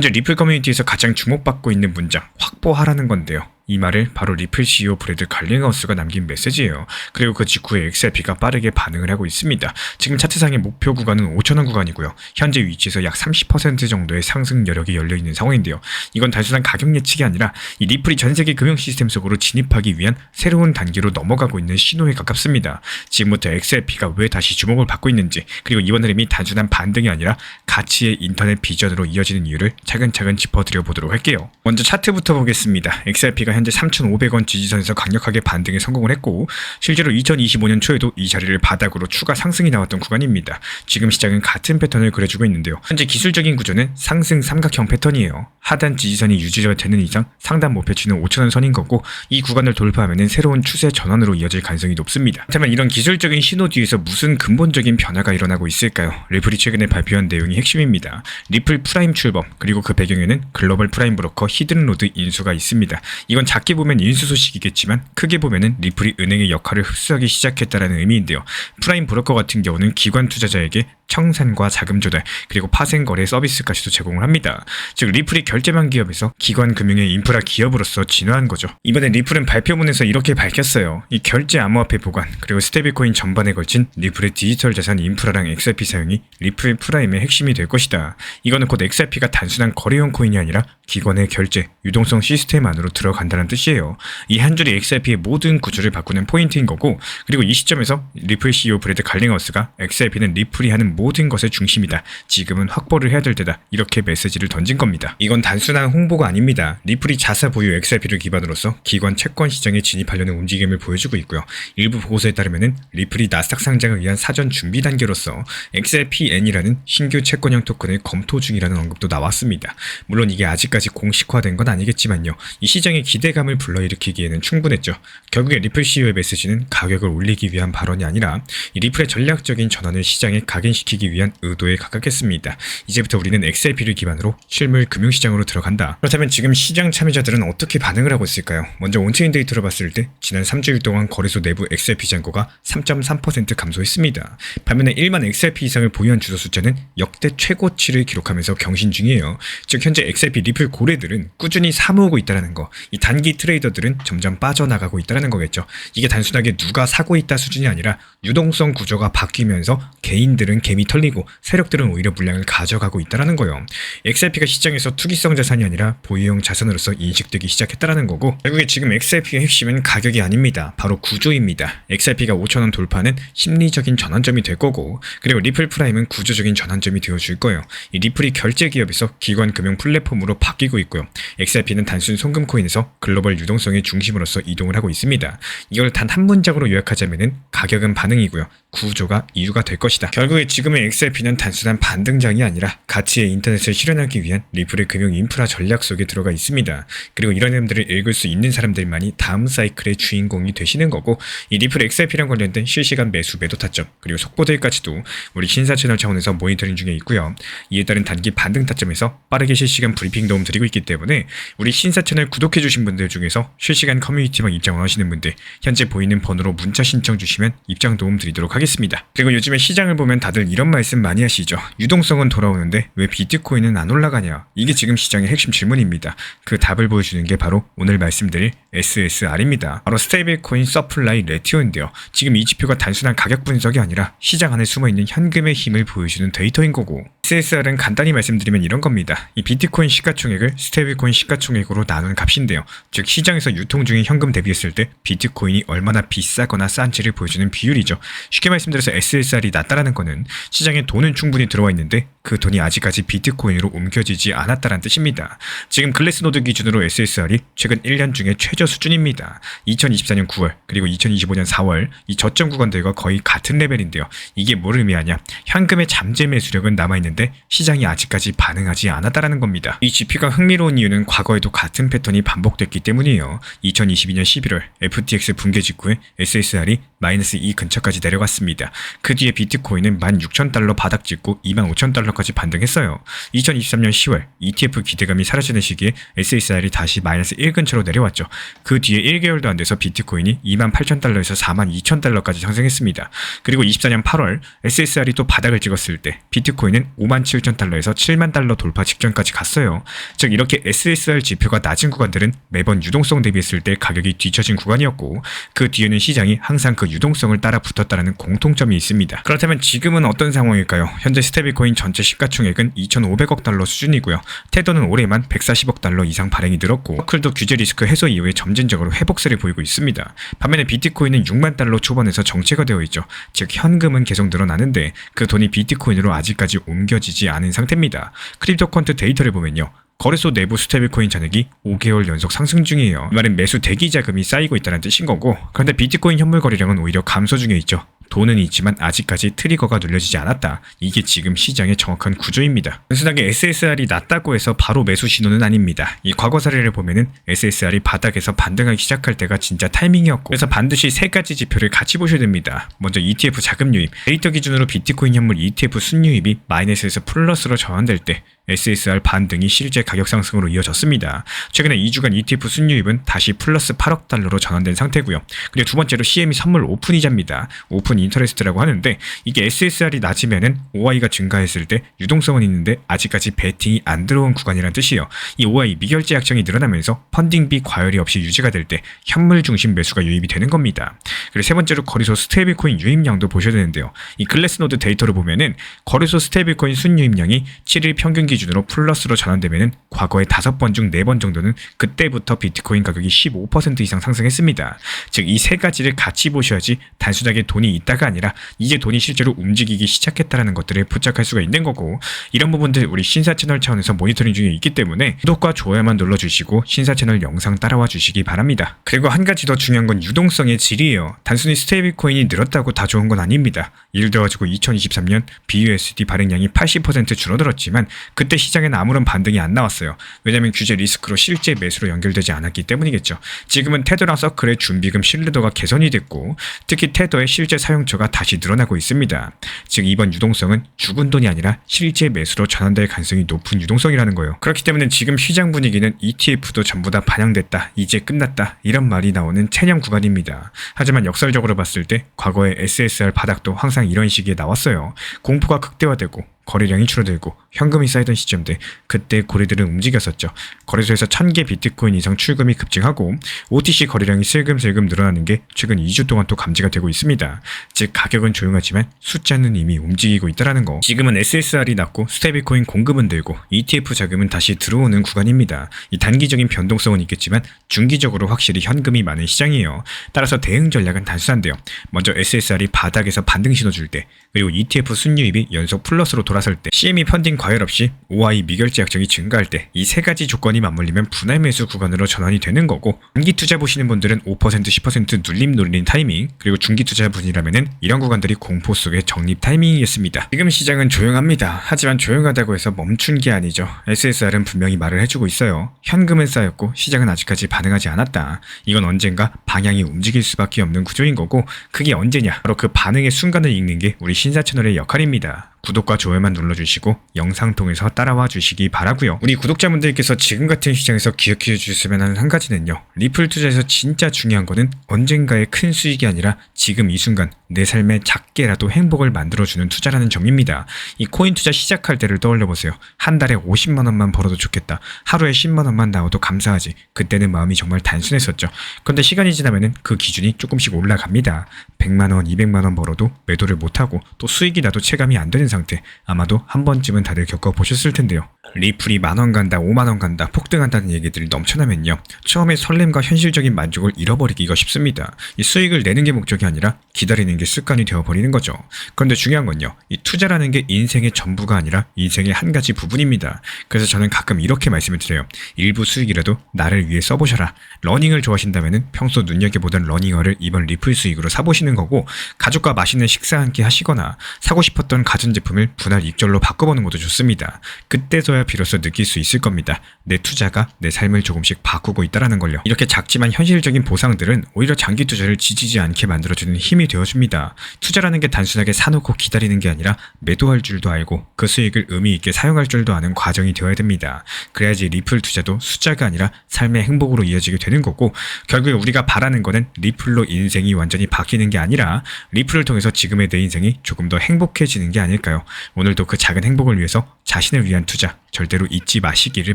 현재 리플 커뮤니티에서 가장 주목받고 있는 문장 확보하라는 건데요. 이 말을 바로 리플 CEO 브래드 갈링하우스가 남긴 메시지예요. 그리고 그 직후에 XRP가 빠르게 반응을 하고 있습니다. 지금 차트상의 목표 구간은 5,000원 구간이고요. 현재 위치에서 약 30% 정도의 상승 여력이 열려있는 상황인데요. 이건 단순한 가격 예측이 아니라 이 리플이 전세계 금융 시스템 속으로 진입하기 위한 새로운 단계로 넘어가고 있는 신호에 가깝습니다. 지금부터 XRP가 왜 다시 주목을 받고 있는지, 그리고 이번 흐름이 단순한 반등이 아니라 가치의 인터넷 비전으로 이어지는 이유를 차근차근 짚어드려 보도록 할게요. 먼저 차트부터 보겠습니다. XRP가 현재 3,500원 지지선에서 강력하게 반등에 성공을 했고, 실제로 2025년 초에도 이 자리를 바닥으로 추가 상승이 나왔던 구간입니다. 지금 시장은 같은 패턴을 그려주고 있는데요. 현재 기술적인 구조는 상승 삼각형 패턴이에요. 하단 지지선이 유지가 되는 이상 상단 목표치는 5,000원 선인 거고, 이 구간을 돌파하면 새로운 추세 전환으로 이어질 가능성이 높습니다. 그렇다면 이런 기술적인 신호 뒤에서 무슨 근본적인 변화가 일어나고 있을까요? 리플이 최근에 발표한 내용이 핵심입니다. 리플 프라임 출범, 그리고 그 배경에는 글로벌 프라임 브로커 히든로드 인수가 있습니다. 이건 작게 보면 인수 소식이겠지만 크게 보면은 리플이 은행의 역할을 흡수하기 시작했다라는 의미인데요. 프라임 브로커 같은 경우는 기관 투자자에게 청산과 자금 조달, 그리고 파생 거래 서비스까지도 제공을 합니다. 즉 리플이 결제망 기업에서 기관 금융의 인프라 기업으로서 진화한 거죠. 이번에 리플은 발표문에서 이렇게 밝혔어요. 이 결제 암호화폐 보관, 그리고 스테이블코인 전반에 걸친 리플의 디지털 자산 인프라랑 XRP 사용이 리플 프라임의 핵심이 될 것이다. 이거는 곧 XRP가 단순한 거래용 코인이 아니라 기관의 결제, 유동성 시스템 안으로 들어간다는 뜻이에요. 이 한 줄이 XRP의 모든 구조를 바꾸는 포인트인 거고, 그리고 이 시점에서 리플 CEO 브래드 갈링하우스가 XRP는 리플이 하는 모든 것의 중심이다. 지금은 확보를 해야 될 때다. 이렇게 메시지를 던진 겁니다. 이건 단순한 홍보가 아닙니다. 리플이 자사 보유 XRP를 기반으로서 기관 채권 시장에 진입하려는 움직임을 보여주고 있고요. 일부 보고서에 따르면 리플이 나스닥 상장을 위한 사전 준비 단계로서 XRPN이라는 신규 채권형 토큰을 검토 중이라는 언급도 나왔습니다. 물론 이게 아직까지 공식화된 건 아니겠지만요. 이 시장의 기대감을 불러일으키기에는 충분했죠. 결국에 리플 CEO의 메시지는 가격을 올리기 위한 발언이 아니라 이 리플의 전략적인 전환을 시장에 각인시키기 위한 의도에 가깝겠습니다. 이제부터 우리는 XRP를 기반으로 실물 금융시장으로 들어간다. 그렇다면 지금 시장 참여자들은 어떻게 반응을 하고 있을까요? 먼저 온체인 데이터로 봤을 때 지난 3주일 동안 거래소 내부 XRP 잔고가 3.3% 감소했습니다. 반면에 1만 XRP 이상을 보유한 주소 숫자는 역대 최고치를 기록하면서 경신 중이에요. 즉 현재 XRP 리플 고래들은 꾸준히 사모으고 있다는 거, 이 단기 트레이더들은 점점 빠져나가고 있다는 거겠죠. 이게 단순하게 누가 사고 있다 수준이 아니라 유동성 구조가 바뀌면서 개인들은 갭이 털리고 세력들은 오히려 물량을 가져가고 있다는 거예요. XRP가 시장에서 투기성 자산이 아니라 보유형 자산으로서 인식되기 시작했다는 거고, 결국에 지금 XRP의 핵심은 가격이 아닙니다. 바로 구조입니다. XRP가 5,000원 돌파는 심리적인 전환점이 될 거고, 그리고 리플 프라임은 구조적인 전환점이 되어줄 거예요. 이 리플이 결제 기업에서 기관 금융 플랫폼으로 바뀌고 있고요. XRP는 단순 송금 코인에서 글로벌 유동성의 중심으로서 이동을 하고 있습니다. 이걸 단 한 문장으로 요약하자면은 가격은 반응이고요. 구조가 이유가 될 것이다. 결국에 지금의 XRP는 단순한 반등장이 아니라 가치의 인터넷을 실현하기 위한 리플의 금융 인프라 전략 속에 들어가 있습니다. 그리고 이런 내용들을 읽을 수 있는 사람들만이 다음 사이클의 주인공이 되시는 거고, 이 리플 XRP랑 관련된 실시간 매수 매도 타점, 그리고 속보들까지도 우리 신사 채널 차원에서 모니터링 중에 있고요. 이에 따른 단기 반등 타점에서 빠르게 실시간 브리핑 도움 드리고 있기 때문에 우리 신사 채널 구독해주신 분들 중에서 실시간 커뮤니티방 입장 원하시는 분들 현재 보이는 번호로 문자 신청 주시면 입장 도움 드리도록 하겠습니다. 그리고 요즘에 시장을 보면 다들 이런 말씀 많이 하시죠. 유동성은 돌아오는데 왜 비트코인은 안 올라가냐? 이게 지금 시장의 핵심 질문입니다. 그 답을 보여주는 게 바로 오늘 말씀드릴 SSR입니다. 바로 스테이블코인 서플라이 레티오인데요. 지금 이 지표가 단순한 가격 분석이 아니라 시장 안에 숨어있는 현금의 힘을 보여주는 데이터인 거고, SSR은 간단히 말씀드리면 이런 겁니다. 이 비트코인 시가총액을 스테이블코인 시가총액으로 나눈 값인데요. 즉 시장에서 유통 중인 현금 대비했을 때 비트코인이 얼마나 비싸거나 싼지를 보여주는 비율이죠. 쉽게 말씀드려서 SSR이 낮다라는 거는 시장에 돈은 충분히 들어와 있는데 그 돈이 아직까지 비트코인으로 옮겨지지 않았다는 뜻입니다. 지금 글래스노드 기준으로 SSR이 최근 1년 중에 최저 수준입니다. 2024년 9월 그리고 2025년 4월 이 저점 구간들과 거의 같은 레벨인데요. 이게 뭘 의미하냐? 현금의 잠재 매수력은 남아있는데 시장이 아직까지 반응하지 않았다는 겁니다. 이 지표가 흥미로운 이유는 과거에도 같은 패턴이 반복됐기 때문이에요. 2022년 11월 FTX 붕괴 직후에 SSR이 -2 근처까지 내려갔습니다. 그 뒤에 비트코인은 26,000달러 바닥 찍고 25,000달러까지 반등했어요. 2023년 10월 ETF 기대감이 사라지는 시기에 SSR이 다시 마이너스 1 근처로 내려왔죠. 그 뒤에 1개월도 안 돼서 비트코인이 28,000달러에서 42,000달러까지 상승했습니다. 그리고 24년 8월 SSR이 또 바닥을 찍었을 때 비트코인은 57,000달러에서 7만 달러 돌파 직전까지 갔어요. 즉 이렇게 SSR 지표가 낮은 구간들은 매번 유동성 대비했을 때 가격이 뒤처진 구간이었고 그 뒤에는 시장이 항상 그 유동성을 따라 붙었다는 공통점이 있습니다. 그렇다면 지금은 어떤 상황일까요? 현재 스테이블코인 전체 시가총액은 2,500억 달러 수준이고요. 테더는 올해만 140억 달러 이상 발행이 늘었고 서클도 규제 리스크 해소 이후에 점진적으로 회복세를 보이고 있습니다. 반면에 비트코인은 6만 달러 초반에서 정체가 되어 있죠. 즉 현금은 계속 늘어나는데 그 돈이 비트코인으로 아직까지 옮겨지지 않은 상태입니다. 크립토컨트 데이터를 보면요. 거래소 내부 스테이블코인 잔액이 5개월 연속 상승 중이에요. 이 말은 매수 대기 자금이 쌓이고 있다는 뜻인 거고, 그런데 비트코인 현물 거래량은 오히려 감소 중에 있죠. 돈은 있지만 아직까지 트리거가 눌려지지 않았다. 이게 지금 시장의 정확한 구조입니다. 단순하게 SSR이 낮다고 해서 바로 매수 신호는 아닙니다. 이 과거 사례를 보면은 SSR이 바닥에서 반등하기 시작할 때가 진짜 타이밍이었고, 그래서 반드시 세 가지 지표를 같이 보셔야 됩니다. 먼저 ETF 자금 유입, 데이터 기준으로 비트코인 현물 ETF 순유입이 마이너스에서 플러스로 전환될 때 SSR 반등이 실제 가격 상승으로 이어졌습니다. 최근에 2주간 ETF 순유입은 다시 플러스 8억 달러로 전환된 상태고요. 그리고 두 번째로 CME 선물 오픈 이자입니다. 오픈 인터레스트라고 하는데 이게 SSR이 낮으면은 OI가 증가했을 때 유동성은 있는데 아직까지 베팅이 안 들어온 구간이라는 뜻이에요. 이 OI 미결제 약정이 늘어나면서 펀딩비 과열이 없이 유지가 될 때 현물 중심 매수가 유입이 되는 겁니다. 그리고 세 번째로 거래소 스테이블코인 유입량도 보셔야 되는데요. 이 글래스노드 데이터를 보면은 거래소 스테이블코인 순유입량이 7일 평균 기준으로 플러스로 전환되면은 과거의 5번 중 4번 정도는 그때부터 비트코인 가격이 15% 이상 상승했습니다. 즉 이 세 가지를 같이 보셔야지 단순하게 돈이 있다가 아니라 이제 돈이 실제로 움직이기 시작했다는 것들을 포착할 수가 있는 거고, 이런 부분들 우리 신사 채널 차원에서 모니터링 중에 있기 때문에 구독과 좋아요만 눌러주시고 신사 채널 영상 따라와 주시기 바랍니다. 그리고 한 가지 더 중요한 건 유동성의 질이에요. 단순히 스테이블코인이 늘었다고 다 좋은 건 아닙니다. 예를 들어가지고 2023년 BUSD 발행량이 80% 줄어들었지만 그때 시장에는 아무런 반등이 안 나왔어요. 왜냐면 규제 리스크로 실제 매수로 연결되지 않았기 때문이겠죠. 지금은 테더랑 서클의 준비금 신뢰도가 개선이 됐고 특히 테더의 실제 사용처가 다시 늘어나고 있습니다. 즉 이번 유동성은 죽은 돈이 아니라 실제 매수로 전환될 가능성이 높은 유동성이라는 거예요. 그렇기 때문에 지금 시장 분위기는 ETF도 전부 다 반영됐다, 이제 끝났다 이런 말이 나오는 체념 구간입니다. 하지만 역설적으로 봤을 때 과거의 SSR 바닥도 항상 이런 시기에 나왔어요. 공포가 극대화되고 거래량이 줄어들고 현금이 쌓이던 시점대 그때 고래들은 움직였었죠. 거래소에서 1000개 비트코인 이상 출금이 급증하고 OTC 거래량이 슬금슬금 늘어나는 게 최근 2주 동안 또 감지가 되고 있습니다. 즉 가격은 조용하지만 숫자는 이미 움직이고 있다는 거. 지금은 SSR이 낮고 스테이블코인 공급은 늘고 ETF 자금은 다시 들어오는 구간입니다. 이 단기적인 변동성은 있겠지만 중기적으로 확실히 현금이 많은 시장이에요. 따라서 대응 전략은 단순한데요. 먼저 SSR이 바닥에서 반등 신호 줄 때, 그리고 ETF 순유입이 연속 플러스로 돌아설 때, CME 펀딩 과열 없이 OI 미결제 약정이 증가할 때 이 세 가지 조건이 맞물리면 분할 매수 구간으로 전환이 되는 거고, 단기 투자 보시는 분들은 5% 10% 눌림 노리는 타이밍, 그리고 중기 투자분이라면은 이런 구간들이 공포 속의 적립 타이밍이겠습니다. 지금 시장은 조용합니다. 하지만 조용하다고 해서 멈춘 게 아니죠. SSR은 분명히 말을 해주고 있어요. 현금은 쌓였고 시장은 아직까지 반응하지 않았다. 이건 언젠가 방향이 움직일 수밖에 없는 구조인 거고, 그게 언제냐? 바로 그 반응의 순간을 읽는 게 우리 신사 채널의 역할입니다. 구독과 좋아요만 눌러주시고 영상 통해서 따라와 주시기 바라고요. 우리 구독자분들께서 지금 같은 시장에서 기억해 주셨으면 하는 한 가지는요. 리플 투자에서 진짜 중요한 거는 언젠가의 큰 수익이 아니라 지금 이 순간 내 삶에 작게라도 행복을 만들어주는 투자라는 점입니다. 이 코인 투자 시작할 때를 떠올려보세요. 한 달에 50만 원만 벌어도 좋겠다. 하루에 10만 원만 나와도 감사하지. 그때는 마음이 정말 단순했었죠. 그런데 시간이 지나면은 그 기준이 조금씩 올라갑니다. 100만 원, 200만 원 벌어도 매도를 못하고 또 수익이 나도 체감이 안 되는 상태, 아마도 한 번쯤은 다들 겪어보셨을 텐데요. 리플이 만원 간다, 5만원 간다, 폭등한다는 얘기들이 넘쳐나면요. 처음에 설렘과 현실적인 만족을 잃어버리기가 쉽습니다. 이 수익을 내는 게 목적이 아니라 기다리는 게 습관이 되어버리는 거죠. 그런데 중요한 건요. 이 투자라는 게 인생의 전부가 아니라 인생의 한 가지 부분입니다. 그래서 저는 가끔 이렇게 말씀을 드려요. 일부 수익이라도 나를 위해 써보셔라. 러닝을 좋아하신다면 평소 눈여겨보던 러닝화를 이번 리플 수익으로 사보시는 거고, 가족과 맛있는 식사 함께 하시거나 사고 싶었던 가전제품 상품을 분할 익절로 바꿔보는 것도 좋습니다. 그때서야 비로소 느낄 수 있을 겁니다. 내 투자가 내 삶을 조금씩 바꾸고 있다는 걸요. 이렇게 작지만 현실적인 보상들은 오히려 장기 투자를 지치지 않게 만들어주는 힘이 되어줍니다. 투자라는 게 단순하게 사놓고 기다리는 게 아니라 매도할 줄도 알고 그 수익을 의미 있게 사용할 줄도 아는 과정이 되어야 됩니다. 그래야지 리플 투자도 숫자가 아니라 삶의 행복으로 이어지게 되는 거고, 결국에 우리가 바라는 거는 리플로 인생이 완전히 바뀌는 게 아니라 리플을 통해서 지금의 내 인생이 조금 더 행복해지는 게 아닐까요? 오늘도 그 작은 행복을 위해서 자신을 위한 투자 절대로 잊지 마시기를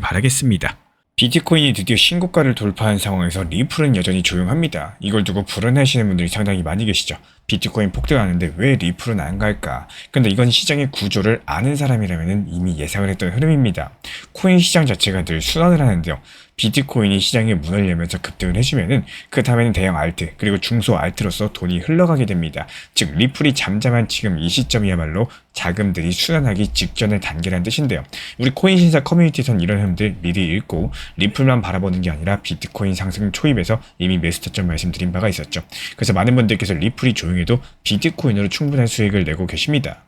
바라겠습니다. 비트코인이 드디어 신고가를 돌파한 상황에서 리플은 여전히 조용합니다. 이걸 두고 불안해하시는 분들이 상당히 많이 계시죠. 비트코인 폭등하는데 왜 리플은 안 갈까? 근데 이건 시장의 구조를 아는 사람이라면 이미 예상을 했던 흐름입니다. 코인 시장 자체가 늘 순환을 하는데요. 비트코인이 시장에 문을 열면서 급등을 해주면은 그 다음에는 대형 알트 그리고 중소 알트로서 돈이 흘러가게 됩니다. 즉 리플이 잠잠한 지금 이 시점이야말로 자금들이 순환하기 직전의 단계라는 뜻인데요. 우리 코인 신사 커뮤니티에선 이런 흐름들 미리 읽고 리플만 바라보는 게 아니라 비트코인 상승 초입에서 이미 매수 타점 말씀드린 바가 있었죠. 그래서 많은 분들께서 리플이 조용해도 비트코인으로 충분한 수익을 내고 계십니다.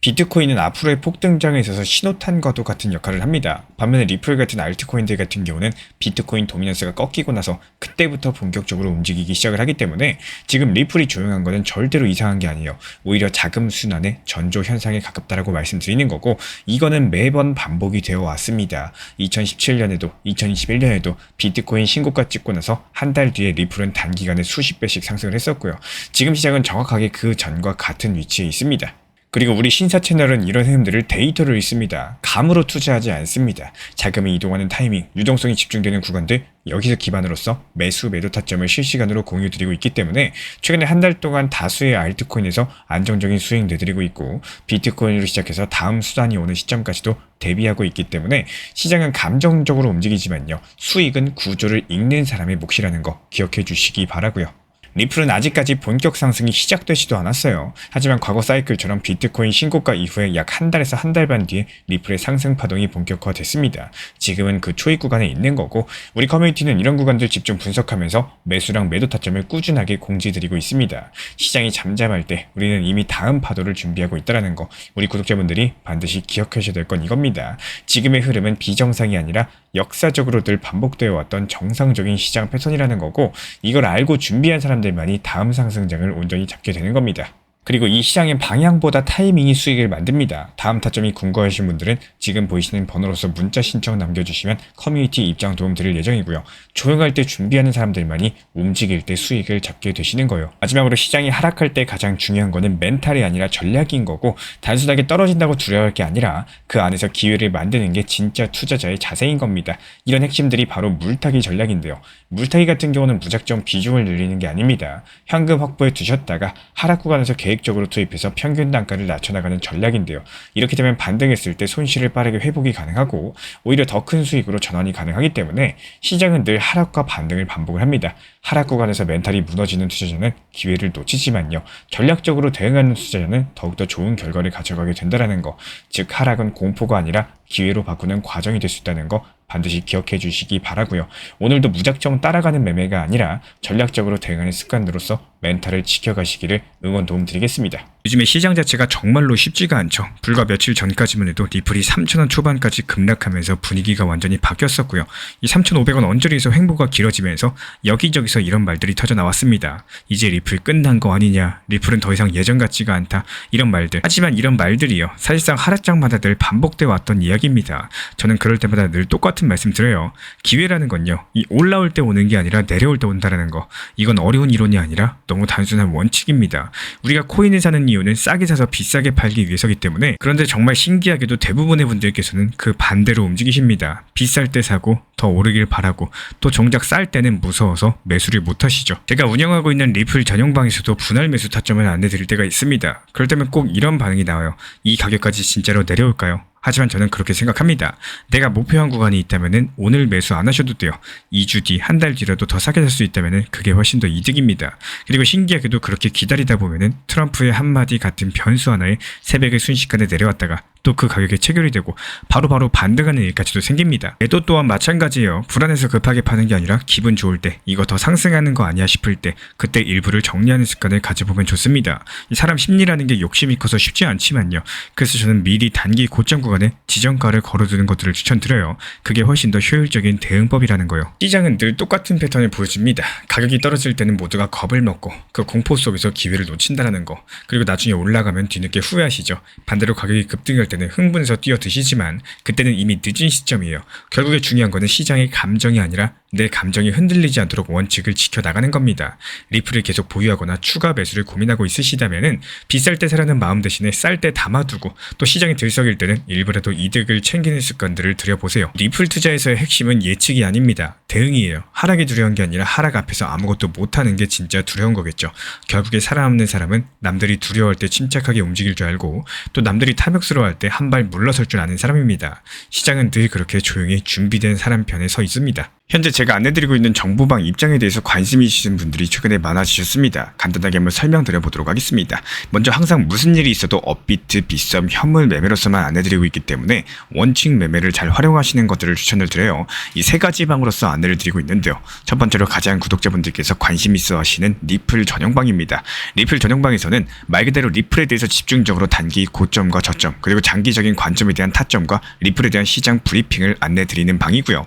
비트코인은 앞으로의 폭등장에 있어서 신호탄과도 같은 역할을 합니다. 반면에 리플 같은 알트코인들 같은 경우는 비트코인 도미넌스가 꺾이고 나서 그때부터 본격적으로 움직이기 시작을 하기 때문에 지금 리플이 조용한 것은 절대로 이상한 게 아니에요. 오히려 자금 순환의 전조 현상에 가깝다라고 말씀드리는 거고, 이거는 매번 반복이 되어 왔습니다. 2017년에도 2021년에도 비트코인 신고가 찍고 나서 한 달 뒤에 리플은 단기간에 수십 배씩 상승을 했었고요. 지금 시장은 정확하게 그 전과 같은 위치에 있습니다. 그리고 우리 신사 채널은 이런 흐름들을 데이터로 읽습니다. 감으로 투자하지 않습니다. 자금이 이동하는 타이밍, 유동성이 집중되는 구간들, 여기서 기반으로서 매수 매도 타점을 실시간으로 공유드리고 있기 때문에 최근에 한 달 동안 다수의 알트코인에서 안정적인 수익 내드리고 있고, 비트코인으로 시작해서 다음 수단이 오는 시점까지도 대비하고 있기 때문에 시장은 감정적으로 움직이지만요, 수익은 구조를 읽는 사람의 몫이라는 거 기억해 주시기 바라고요. 리플은 아직까지 본격 상승이 시작되지도 않았어요. 하지만 과거 사이클처럼 비트코인 신고가 이후에 약 한 달에서 한 달 반 뒤에 리플의 상승 파동이 본격화됐습니다. 지금은 그 초입 구간에 있는 거고, 우리 커뮤니티는 이런 구간들 집중 분석하면서 매수랑 매도 타점을 꾸준하게 공지드리고 있습니다. 시장이 잠잠할 때 우리는 이미 다음 파도를 준비하고 있다는 거, 우리 구독자분들이 반드시 기억하셔야 될 건 이겁니다. 지금의 흐름은 비정상이 아니라 역사적으로 늘 반복되어 왔던 정상적인 시장 패턴이라는 거고, 이걸 알고 준비한 사람들만이 다음 상승장을 온전히 잡게 되는 겁니다. 그리고 이 시장의 방향보다 타이밍이 수익을 만듭니다. 다음 타점이 궁금하신 분들은 지금 보이시는 번호로서 문자 신청 남겨주시면 커뮤니티 입장 도움 드릴 예정이고요. 조용할 때 준비하는 사람들만이 움직일 때 수익을 잡게 되시는 거예요. 마지막으로 시장이 하락할 때 가장 중요한 거는 멘탈이 아니라 전략인 거고, 단순하게 떨어진다고 두려워할 게 아니라 그 안에서 기회를 만드는 게 진짜 투자자의 자세인 겁니다. 이런 핵심들이 바로 물타기 전략인데요. 물타기 같은 경우는 무작정 비중을 늘리는 게 아닙니다. 현금 확보해 두셨다가 하락 구간에서 계획적으로 투입해서 평균 단가를 낮춰나가는 전략인데요. 이렇게 되면 반등했을 때 손실을 빠르게 회복이 가능하고 오히려 더 큰 수익으로 전환이 가능하기 때문에 시장은 늘 하락과 반등을 반복을 합니다. 하락 구간에서 멘탈이 무너지는 투자자는 기회를 놓치지만요, 전략적으로 대응하는 투자자는 더욱더 좋은 결과를 가져가게 된다는 거, 즉 하락은 공포가 아니라 기회로 바꾸는 과정이 될 수 있다는 거 반드시 기억해 주시기 바라고요. 오늘도 무작정 따라가는 매매가 아니라 전략적으로 대응하는 습관으로서 멘탈을 지켜가시기를 응원 도움 드리겠습니다. 요즘에 시장 자체가 정말로 쉽지가 않죠. 불과 며칠 전까지만 해도 리플이 3,000원 초반까지 급락하면서 분위기가 완전히 바뀌었었고요. 이 3,500원 언저리에서 횡보가 길어지면서 여기저기서 이런 말들이 터져 나왔습니다. 이제 리플 끝난 거 아니냐, 리플은 더 이상 예전 같지가 않다, 이런 말들. 하지만 이런 말들이요, 사실상 하락장마다 늘 반복되어 왔던 이야기입니다. 저는 그럴 때마다 늘 똑같은 말씀 드려요. 기회라는 건요, 이 올라올 때 오는 게 아니라 내려올 때 온다는 거. 이건 어려운 이론이 아니라 너무 단순한 원칙입니다. 우리가 코인을 사는 이유는 싸게 사서 비싸게 팔기 위해서이기 때문에, 그런데 정말 신기하게도 대부분의 분들께서는 그 반대로 움직이십니다. 비쌀 때 사고 더 오르길 바라고, 또 정작 쌀 때는 무서워서 매수를 못 하시죠. 제가 운영하고 있는 리플 전용방에서도 분할 매수 타점을 안내드릴 때가 있습니다. 그럴 때면 꼭 이런 반응이 나와요. 이 가격까지 진짜로 내려올까요? 하지만 저는 그렇게 생각합니다. 내가 목표한 구간이 있다면 오늘 매수 안 하셔도 돼요. 2주 뒤, 한 달 뒤라도 더 싸게 살 수 있다면 그게 훨씬 더 이득입니다. 그리고 신기하게도 그렇게 기다리다 보면 트럼프의 한마디 같은 변수 하나에 새벽에 순식간에 내려왔다가 또 그 가격에 체결이 되고 바로바로 반등하는 일까지도 생깁니다. 매도 또한 마찬가지예요. 불안해서 급하게 파는 게 아니라 기분 좋을 때, 이거 더 상승하는 거 아니야 싶을 때 그때 일부를 정리하는 습관을 가져보면 좋습니다. 이 사람 심리라는 게 욕심이 커서 쉽지 않지만요. 그래서 저는 미리 단기 고점 구간에 지정가를 걸어두는 것들을 추천드려요. 그게 훨씬 더 효율적인 대응법이라는 거요. 시장은 늘 똑같은 패턴을 보여줍니다. 가격이 떨어질 때는 모두가 겁을 먹고 그 공포 속에서 기회를 놓친다는 거, 그리고 나중에 올라가면 뒤늦게 후회하시죠. 반대로 가격이 급등할 때는 흥분해서 뛰어드시지만 그때는 이미 늦은 시점이에요. 결국에 중요한 거는 시장의 감정이 아니라 내 감정이 흔들리지 않도록 원칙을 지켜나가는 겁니다. 리플을 계속 보유하거나 추가 매수를 고민하고 있으시다면은 비쌀 때 사려는 마음 대신에 쌀 때 담아두고 또 시장이 들썩일 때는 일부라도 이득을 챙기는 습관들을 들여보세요. 리플 투자에서의 핵심은 예측이 아닙니다. 대응이에요. 하락이 두려운 게 아니라 하락 앞에서 아무것도 못하는 게 진짜 두려운 거겠죠. 결국에 살아남는 사람은 남들이 두려워할 때 침착하게 움직일 줄 알고 또 남들이 탐욕스러워할 때 한 발 물러설 줄 아는 사람입니다. 시장은 늘 그렇게 조용히 준비된 사람 편에 서 있습니다. 현재 제가 안내드리고 있는 정보방 입장에 대해서 관심이 있으신 분들이 최근에 많아지셨습니다. 간단하게 한번 설명드려보도록 하겠습니다. 먼저 항상 무슨 일이 있어도 업비트, 빗썸, 현물 매매로서만 안내드리고 있기 때문에 원칙 매매를 잘 활용하시는 것들을 추천을 드려요. 이 세 가지 방으로서 안내를 드리고 있는데요. 첫 번째로 가장 구독자분들께서 관심 있어 하시는 리플 전용방입니다. 리플 전용방에서는 말 그대로 리플에 대해서 집중적으로 단기 고점과 저점, 그리고 장기적인 관점에 대한 타점과 리플에 대한 시장 브리핑을 안내드리는 방이고요.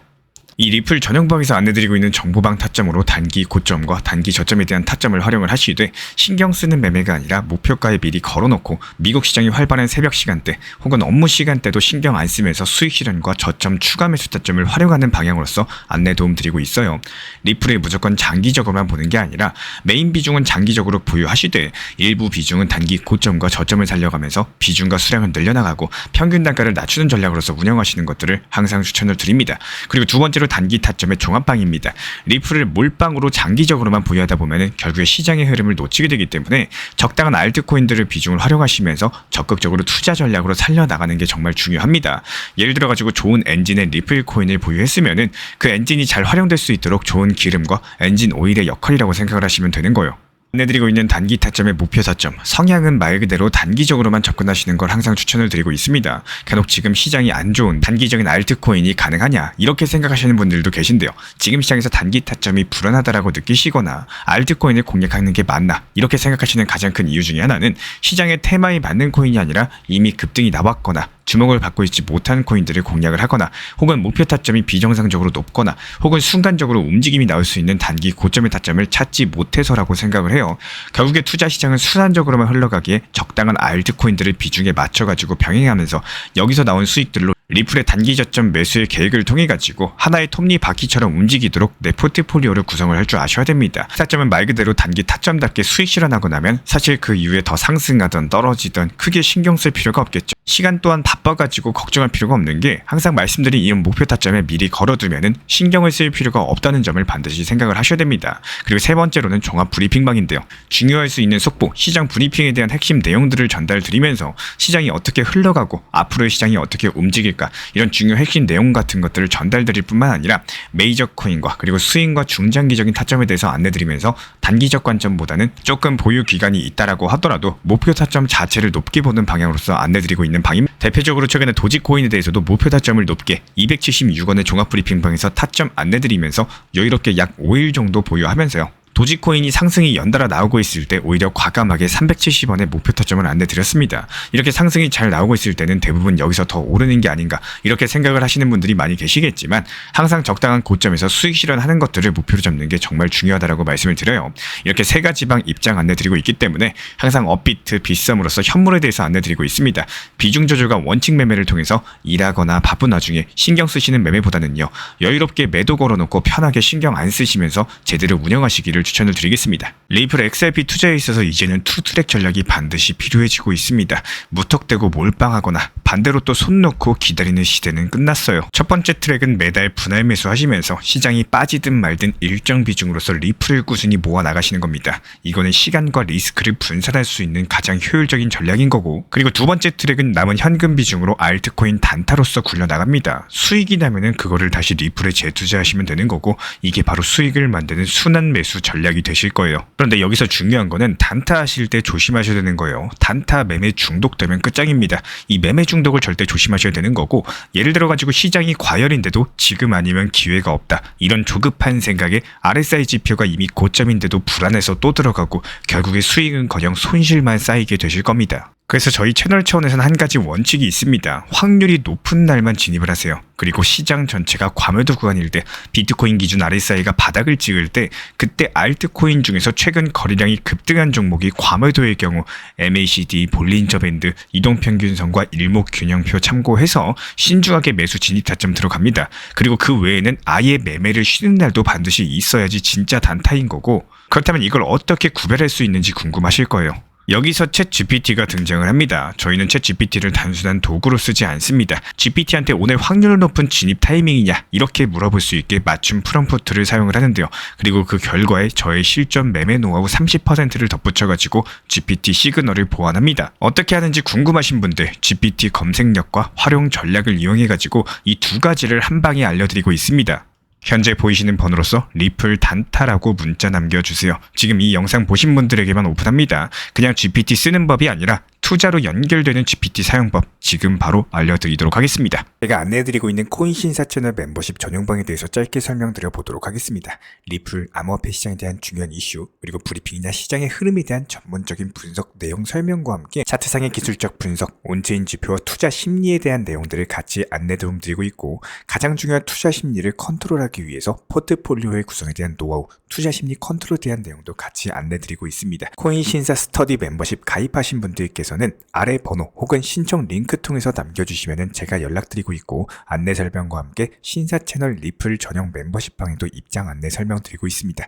이 리플 전용방에서 안내드리고 있는 정보방 타점으로 단기 고점과 단기 저점에 대한 타점을 활용을 하시되 신경 쓰는 매매가 아니라 목표가에 미리 걸어놓고 미국 시장이 활발한 새벽 시간대 혹은 업무 시간대도 신경 안 쓰면서 수익 실현과 저점 추가 매수 타점을 활용하는 방향으로서 안내 도움 드리고 있어요. 리플을 무조건 장기적으로만 보는 게 아니라 메인 비중은 장기적으로 보유하시되 일부 비중은 단기 고점과 저점을 살려가면서 비중과 수량을 늘려나가고 평균 단가를 낮추는 전략으로서 운영하시는 것들을 항상 추천을 드립니다. 그리고 두 번째로 단기 타점의 종합방입니다. 리플을 몰빵으로 장기적으로만 보유하다 보면 결국에 시장의 흐름을 놓치게 되기 때문에 적당한 알트코인들을 비중을 활용하시면서 적극적으로 투자 전략으로 살려나가는 게 정말 중요합니다. 예를 들어 가지고 좋은 엔진의 리플 코인을 보유했으면은 그 엔진이 잘 활용될 수 있도록 좋은 기름과 엔진 오일의 역할이라고 생각을 하시면 되는 거예요. 안내드리고 있는 단기 타점의 목표 타점, 성향은 말 그대로 단기적으로만 접근하시는 걸 항상 추천을 드리고 있습니다. 간혹 지금 시장이 안 좋은 단기적인 알트코인이 가능하냐 이렇게 생각하시는 분들도 계신데요. 지금 시장에서 단기 타점이 불안하다라고 느끼시거나 알트코인을 공략하는 게 맞나 이렇게 생각하시는 가장 큰 이유 중에 하나는 시장의 테마에 맞는 코인이 아니라 이미 급등이 나왔거나 주목을 받고 있지 못한 코인들을 공략을 하거나 혹은 목표 타점이 비정상적으로 높거나 혹은 순간적으로 움직임이 나올 수 있는 단기 고점의 타점을 찾지 못해서라고 생각을 해요. 결국에 투자 시장은 순환적으로만 흘러가기에 적당한 알트코인들을 비중에 맞춰가지고 병행하면서 여기서 나온 수익들로 리플의 단기 저점 매수의 계획을 통해 가지고 하나의 톱니바퀴처럼 움직이도록 내 포트폴리오를 구성을 할 줄 아셔야 됩니다. 타점은 말 그대로 단기 타점답게 수익 실현하고 나면 사실 그 이후에 더 상승하던 떨어지던 크게 신경 쓸 필요가 없겠죠. 시간 또한 바빠가지고 걱정할 필요가 없는 게 항상 말씀드린 이 목표 타점에 미리 걸어두면은 신경을 쓸 필요가 없다는 점을 반드시 생각을 하셔야 됩니다. 그리고 세 번째로는 종합 브리핑방인데요. 중요할 수 있는 속보, 시장 브리핑에 대한 핵심 내용들을 전달드리면서 시장이 어떻게 흘러가고 앞으로의 시장이 어떻게 움직일까 이런 중요 핵심 내용 같은 것들을 전달드릴 뿐만 아니라 메이저 코인과 그리고 스윙과 중장기적인 타점에 대해서 안내드리면서 단기적 관점보다는 조금 보유 기간이 있다라고 하더라도 목표 타점 자체를 높게 보는 방향으로서 안내드리고 있는 방입니다. 대표적으로 최근에 도지코인에 대해서도 목표 타점을 높게 276원의 종합 브리핑방에서 타점 안내드리면서 여유롭게 약 5일 정도 보유하면서요. 도지코인이 상승이 연달아 나오고 있을 때 오히려 과감하게 370원의 목표 타점을 안내드렸습니다. 이렇게 상승이 잘 나오고 있을 때는 대부분 여기서 더 오르는 게 아닌가 이렇게 생각을 하시는 분들이 많이 계시겠지만 항상 적당한 고점에서 수익 실현하는 것들을 목표로 잡는 게 정말 중요하다고 말씀을 드려요. 이렇게 세 가지 방 입장 안내드리고 있기 때문에 항상 업비트, 빗썸으로서 현물에 대해서 안내드리고 있습니다. 비중 조절과 원칙 매매를 통해서 일하거나 바쁜 와중에 신경 쓰시는 매매보다는요. 여유롭게 매도 걸어놓고 편하게 신경 안 쓰시면서 제대로 운영하시기를 추천을 드리겠습니다. 리플 XRP 투자에 있어서 이제는 투트랙 전략이 반드시 필요해지고 있습니다. 무턱대고 몰빵하거나 반대로 또 손 놓고 기다리는 시대는 끝났어요. 첫 번째 트랙은 매달 분할 매수하시면서 시장이 빠지든 말든 일정 비중으로서 리플을 꾸준히 모아 나가시는 겁니다. 이거는 시간과 리스크를 분산할 수 있는 가장 효율적인 전략인 거고, 그리고 두 번째 트랙은 남은 현금 비중으로 알트코인 단타로서 굴려나갑니다. 수익이 나면은 그거를 다시 리플에 재투자하시면 되는 거고, 이게 바로 수익을 만드는 순환 매수 전략 전략이 되실 거예요. 그런데 여기서 중요한 거는 단타 하실 때 조심하셔야 되는 거예요. 단타 매매 중독되면 끝장입니다. 이 매매 중독을 절대 조심하셔야 되는 거고, 예를 들어 가지고 시장이 과열인데도 지금 아니면 기회가 없다, 이런 조급한 생각에 RSI 지표가 이미 고점인데도 불안해서 또 들어가고 결국에 수익은커녕 손실만 쌓이게 되실 겁니다. 그래서 저희 채널 차원에서는 한 가지 원칙이 있습니다. 확률이 높은 날만 진입을 하세요. 그리고 시장 전체가 과매도 구간일 때, 비트코인 기준 RSI가 바닥을 찍을 때, 그때 알트코인 중에서 최근 거래량이 급등한 종목이 과매도의 경우 MACD, 볼린저 밴드, 이동평균선과 일목균형표 참고해서 신중하게 매수 진입 타점 들어갑니다. 그리고 그 외에는 아예 매매를 쉬는 날도 반드시 있어야지 진짜 단타인 거고, 그렇다면 이걸 어떻게 구별할 수 있는지 궁금하실 거예요. 여기서 챗 GPT가 등장을 합니다. 저희는 챗 GPT를 단순한 도구로 쓰지 않습니다. GPT한테 오늘 확률 높은 진입 타이밍이냐, 이렇게 물어볼 수 있게 맞춤 프롬프트를 사용을 하는데요. 그리고 그 결과에 저의 실전 매매 노하우 30%를 덧붙여가지고 GPT 시그널을 보완합니다. 어떻게 하는지 궁금하신 분들, GPT 검색력과 활용 전략을 이용해가지고 이 두 가지를 한 방에 알려드리고 있습니다. 현재 보이시는 번호로서 리플 단타라고 문자 남겨주세요. 지금 이 영상 보신 분들에게만 오픈합니다. 그냥 GPT 쓰는 법이 아니라 투자로 연결되는 GPT 사용법 지금 바로 알려드리도록 하겠습니다. 제가 안내해드리고 있는 코인 신사 채널 멤버십 전용방에 대해서 짧게 설명드려 보도록 하겠습니다. 리플, 암호화폐 시장에 대한 중요한 이슈, 그리고 브리핑이나 시장의 흐름에 대한 전문적인 분석 내용 설명과 함께 차트상의 기술적 분석, 온체인 지표와 투자 심리에 대한 내용들을 같이 안내 도움드리고 있고, 가장 중요한 투자 심리를 컨트롤하기 위해서 포트폴리오의 구성에 대한 노하우, 투자 심리 컨트롤에 대한 내용도 같이 안내드리고 있습니다. 코인 신사 스터디 멤버십 가입하신 분들께서는 아래 번호 혹은 신청 링크 통해서 남겨주시면 제가 연락드리고 있고, 안내 설명과 함께 신사 채널 리플 전용 멤버십 방에도 입장 안내 설명드리고 있습니다.